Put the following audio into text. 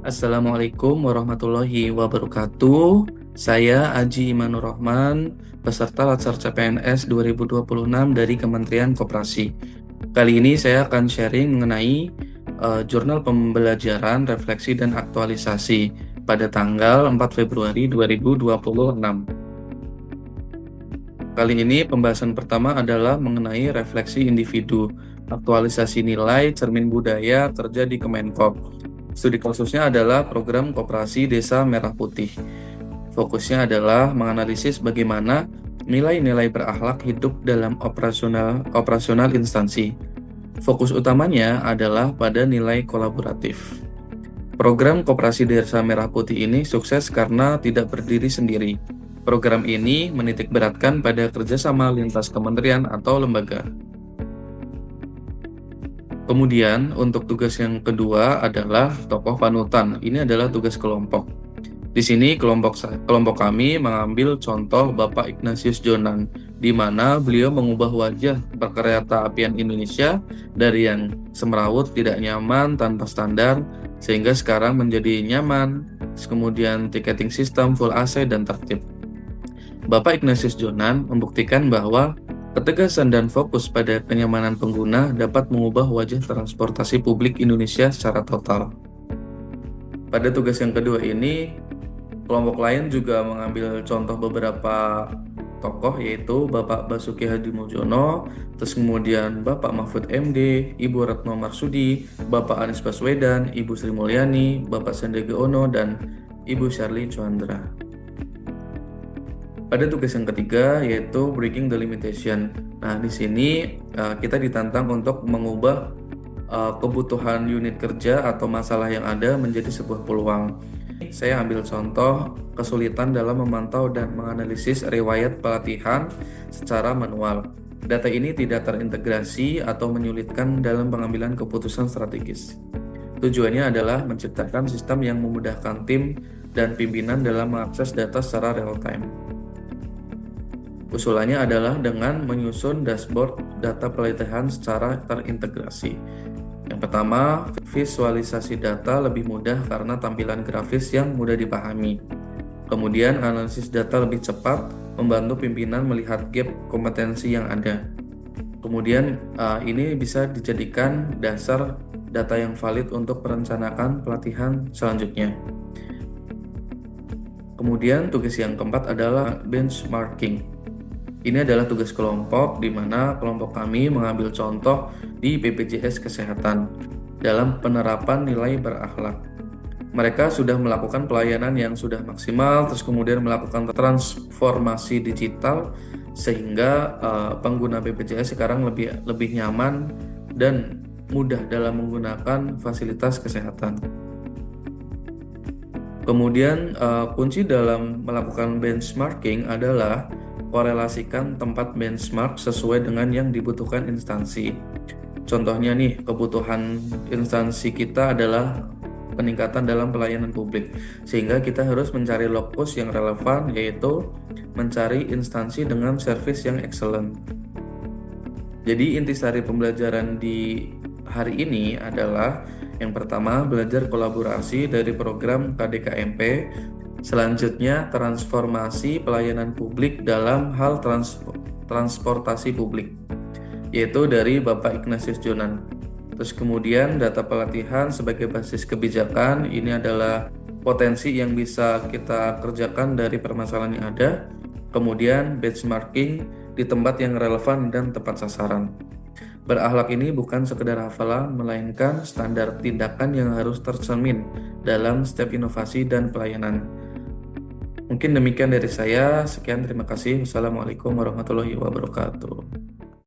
Assalamualaikum warahmatullahi wabarakatuh. Saya Aji Imanur Rahman, peserta Latsar CPNS 2026 dari Kementerian Koperasi. Kali ini saya akan sharing mengenai jurnal pembelajaran, refleksi, dan aktualisasi pada tanggal 4 Februari 2026. Kali ini pembahasan pertama adalah mengenai refleksi individu, aktualisasi nilai, cermin budaya, kerja di Kemenkop. Studi kasusnya adalah program Koperasi Desa Merah Putih. Fokusnya adalah menganalisis bagaimana nilai-nilai berakhlak hidup dalam operasional instansi. Fokus utamanya adalah pada nilai kolaboratif. Program Koperasi Desa Merah Putih ini sukses karena tidak berdiri sendiri. Program ini menitik beratkan pada kerjasama lintas kementerian atau lembaga. Kemudian, untuk tugas yang kedua adalah tokoh panutan. Ini adalah tugas kelompok. Di sini kelompok kami mengambil contoh Bapak Ignatius Jonan, di mana beliau mengubah wajah perkereta apian Indonesia dari yang semrawut, tidak nyaman, tanpa standar, sehingga sekarang menjadi nyaman, kemudian ticketing system, full AC, dan tertib. Bapak Ignatius Jonan membuktikan bahwa ketegasan dan fokus pada kenyamanan pengguna dapat mengubah wajah transportasi publik Indonesia secara total. Pada tugas yang kedua ini, kelompok lain juga mengambil contoh beberapa tokoh, yaitu Bapak Basuki Hadimulyono, terus kemudian Bapak Mahfud MD, Ibu Retno Marsudi, Bapak Anies Baswedan, Ibu Sri Mulyani, Bapak Sandiaga Uno, dan Ibu Shirley Chandra. Pada tugas yang ketiga yaitu breaking the limitation. Nah, di sini kita ditantang untuk mengubah kebutuhan unit kerja atau masalah yang ada menjadi sebuah peluang. Saya ambil contoh kesulitan dalam memantau dan menganalisis riwayat pelatihan secara manual. Data ini tidak terintegrasi atau menyulitkan dalam pengambilan keputusan strategis. Tujuannya adalah menciptakan sistem yang memudahkan tim dan pimpinan dalam mengakses data secara real time. Usulannya adalah dengan menyusun dashboard data pelatihan secara terintegrasi. Yang pertama, visualisasi data lebih mudah karena tampilan grafis yang mudah dipahami. Kemudian, analisis data lebih cepat, membantu pimpinan melihat gap kompetensi yang ada. Kemudian, ini bisa dijadikan dasar data yang valid untuk merencanakan pelatihan selanjutnya. Kemudian, tugas yang keempat adalah benchmarking. Ini adalah tugas kelompok di mana kelompok kami mengambil contoh di BPJS Kesehatan dalam penerapan nilai berakhlak. Mereka sudah melakukan pelayanan yang sudah maksimal, terus kemudian melakukan transformasi digital sehingga pengguna BPJS sekarang lebih nyaman dan mudah dalam menggunakan fasilitas kesehatan. Kemudian kunci dalam melakukan benchmarking adalah korelasikan tempat benchmark sesuai dengan yang dibutuhkan instansi. Contohnya nih, kebutuhan instansi kita adalah peningkatan dalam pelayanan publik, sehingga kita harus mencari lokus yang relevan, yaitu mencari instansi dengan service yang excellent. Jadi intisari pembelajaran di hari ini adalah yang pertama, belajar kolaborasi dari program KDKMP. Selanjutnya, transformasi pelayanan publik dalam hal transportasi publik, yaitu dari Bapak Ignatius Jonan. Terus kemudian data pelatihan sebagai basis kebijakan, ini adalah potensi yang bisa kita kerjakan dari permasalahan yang ada. Kemudian benchmarking di tempat yang relevan dan tepat sasaran. Berakhlak ini bukan sekedar hafalan, melainkan standar tindakan yang harus tercermin dalam setiap inovasi dan pelayanan. Mungkin demikian dari saya. Sekian, terima kasih. Wassalamualaikum warahmatullahi wabarakatuh.